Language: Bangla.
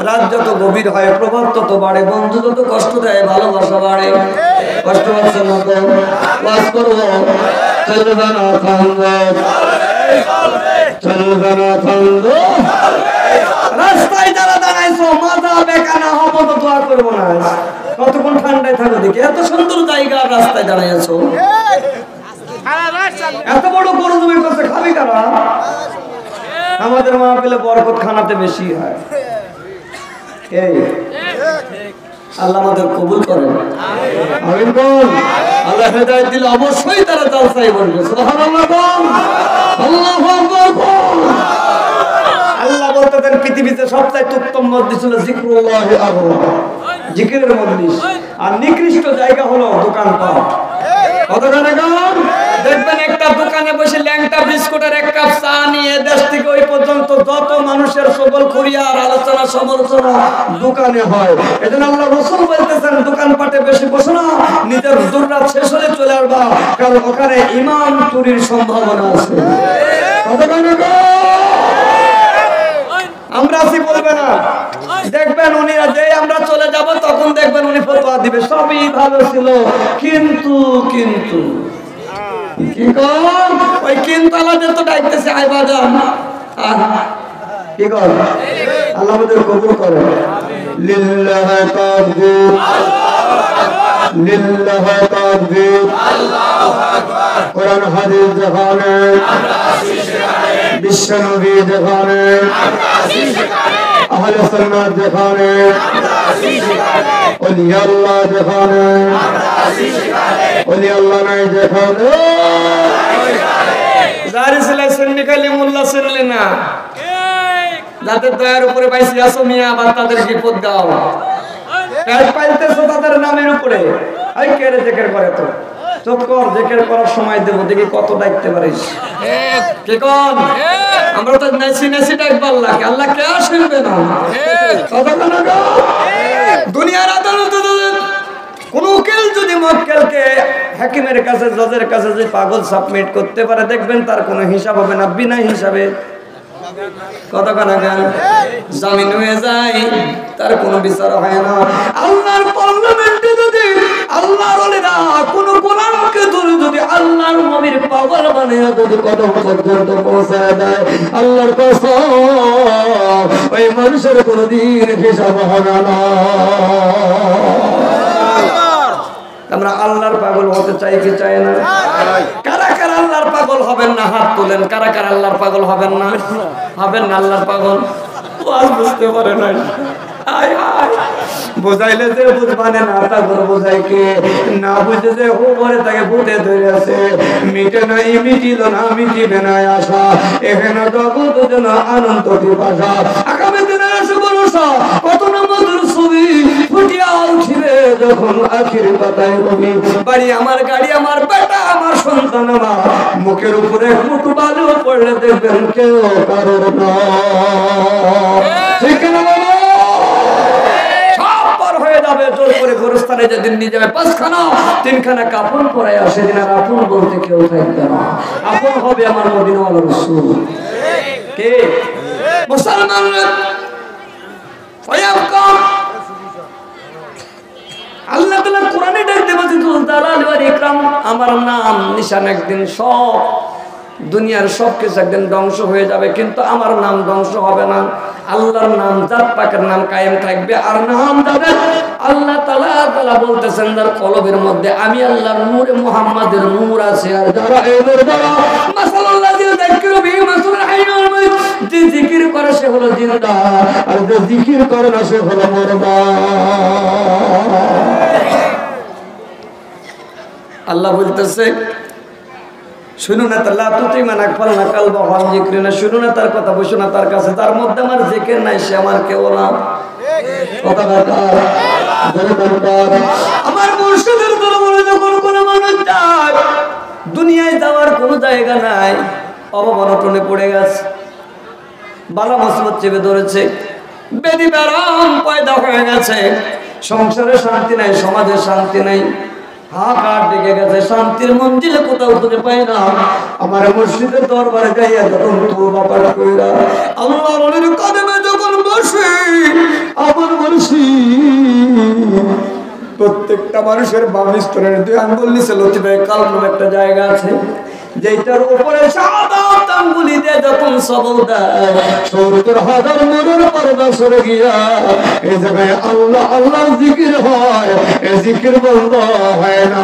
রাত যত গভীর হয় প্রভাব তত বাড়ে, বন্ধু যত কষ্ট দেয় ভালোবাসা বাড়ে। কষ্ট পাচ্ছেন না তো? ওয়াজ করবো, চলবে না থামব, চলবে না থামব। রাস্তায় যারা দাঁড়াইছো মাথা বেকানা হবো তো দোয়া করবো না। কতক্ষণ ঠান্ডায় থাকো দেখি, এত সুন্দর জায়গা রাস্তায় দাঁড়াইছো, এত বড় গরু তুমি করছে, খাবি কারা? আমাদের মা পেলে বরকত খানাতে বেশি হয়। এই আল্লাহ আমাদের কবুল করেন, আমিন বল। আল্লাহ হেদায়েত দিলে অবশ্যই তারা জালসায় বলবে সুবহানাল্লাহ বল, আল্লাহু আকবার বল। আল্লাহ বলতেন পৃথিবীতে সবচেয়ে উত্তম মজলিস ছিল জিকরুল্লাহি আল্লাহ, জিকিরের মজলিস। আর নিকৃষ্ট জায়গা হলো দোকানপাট। কতখানে গান দেখবেন একটা দোকানে বসে ল্যাংটা বিস্কুটের এক কাপ চা নিয়ে দেশ থেকে ওই পর্যন্ত যত মানুষের সবল করিয়া আর আলোচনা সমালোচনা দোকানে হয়। এজন্য আল্লাহ রাসূল বলতেছেন দোকানপাটে বেশি বসো না, নিজের দুর্রাত শেষ হলে চলে আসবা, কারণ ওখানে ঈমান চুরির সম্ভাবনা আছে। কতখানে গান আমরা আসি বলবে না, দেখবেন উনি যে আমরা চলে যাব তখন দেখবেন উনি ফতোয়া দিবে সবই ভালো ছিল, কিন্তু কিন্তু কি কর ওই কিন্তু আল্লাহ তো ডাকতেছে আয় বাজান, কি কর আল্লাহ আমাদের কবুল করে। লিল্লাহি তাকবীর, লিল্লাহি তাকবীর, আল্লাহু আকবার। কোরআন হাদিস যেখানে আমরা আসি সেখানে, বিশ্বনবী যেখানে আমরা আসি সেখানে, আহলে সুন্নাত যেখানে আমরা আসি সেখানে, ওলি আল্লাহ যেখানে আমরা আসি সেখানে, ওলি আল্লাহ নাই যেখানে জারি সিলাইছেন নিকালি মোল্লা শুনলে না, যাদের দয়ার উপরে বাইসি আসো মিয়া, আবার তাদেরকে পদ দাও। কাজ পাইতেছো তাদের নামের উপরে, এই কেড়ে জেকের করে তো চুপ কর, জেকের করার সময় দেবো, দেখি কত ডাকতে পারিস। কে কোন আমরা তো নাসি নাসি ডাকবো আল্লাহকে, আল্লাহ কে শুনবে না? দুনিয়ার আদালতে কোন উকিল যদি মক্কেলকে হাকিমের কাছে জজের কাছে যে পাগল সাবমিট করতে পারে, দেখবেন তার কোনো হিসাব হবে না, বিনা হিসাবে কতখানা গান জামিন হয়ে যায়, তার কোনো বিচার হয় না। আল্লাহর পার্লামেন্টে যদি আল্লাহর ওলিরা কোন গোলামকে ধরে যদি আল্লাহর নবীর পাগল বানিয়ে যদি কদম পর্যন্ত পৌঁছায় দেয়, আল্লাহর কসম ওই মানুষের কোনদিন হিসাব হবে না। আমরা আল্লাহর পাগল হতে চাই কি চাই না? কারা কারা আল্লাহর পাগল হবেন না হাত তোলেন। কারা কারা আল্লাহর পাগল হবেন না? হবেন না আল্লাহর পাগল? আজ বুঝতে পারে না, আয় আয় বোঝাইলে যে বুঝবানে না তা করে বোঝাই কে, না বুঝে যে ও ঘরে তাকে ভূতে ধরে আছে, মিটে নাই মিটিল না মিটিবে না আশা, এখানে জগৎ যেন আনন্দ ভাষা, আগামী দিনের আসে ভরসা, কত না মধুর ছবি ফুটিয়া উঠিবে যখন আখির পাতায় রবি, বাড়ি আমার গাড়ি আমার বেটা আমার সন্তান আমার, মুখের উপরে মুঠু বালু পড়লে দেখবেন কেউ কারোর না, ঠিক না? জোর করে গোরস্থানে যেদিন নিয়ে যাবে পাঁচখানা তিনখানা কাপড় পরে আসে, দিন আর আপন বলতে কেউ থাকবে না, আপন হবে আমার মদিনাওয়ালা রাসূল। কে মুসলমান আল্লাহ তাআলা কোরআনে ডাক দেবে যুল জালাল ওয়াল ইকরাম, আমার নাম নিশান একদিন সব দুনিয়ার সব কিছু একদিন ধ্বংস হয়ে যাবে, কিন্তু আমার নাম ধ্বংস হবে না। আল্লাহর নাম জাত পাকের নাম কায়েম থাকবে। আর নাম যাদের আল্লাহ তাআলা বলতেছেন যার কলবের মধ্যে আমি আল্লাহর নূরে মুহাম্মাদের নূর আছে, আর যারা এদের দ্বারা মাসাল্লাযী যাকিরু বিহি মাসাল হাইয়ুল মাইত, যে জিকির করে সে হলো জিন্দা, আর যে জিকির করে না সে হলো মুরদা। আল্লাহ বলতেছে শুনো না তাল্লা তুই মানা ফল না কাল বহাল জিক্রি না, শুনো না তার কথা, বসো না তার কাছে, তার মধ্যে আমার জিকির নাই সে আমার কেউ না। আমার মুর্শিদের দরবারে যখন কোনো মানুষ যায়, দুনিয়ায় যাওয়ার কোনো জায়গা নাই, অবমাননে পড়ে গেছে, বালা মুসিবত চেপে ধরেছে, বেদি বেরাম পয়দা হয়ে গেছে, সংসারে শান্তি নাই, সমাজে শান্তি নাই, হাহাকার ডেকে গেছে, শান্তির মঞ্জিলে কোথাও খুঁজে পাই না। আমার মুর্শিদের দরবারে যাইয়া যখন তওবা পাঠ কইরা আল্লাহর ওলির কদমে যখন বসে প্রত্যেকটা মানুষের বাম স্তরের 2 আঙ্গুল নিচে লতিফে কাল নামে একটা জায়গা আছে, যেটার উপরে শাহাদাত আঙ্গুলি দিয়ে যখন সবল দেয় 70,000 নূরের পর্দা সরে গিয়া এই জায়গায় আল্লাহ আল্লাহ জিকির হয়, এই জিকির বন্ধ হয় না।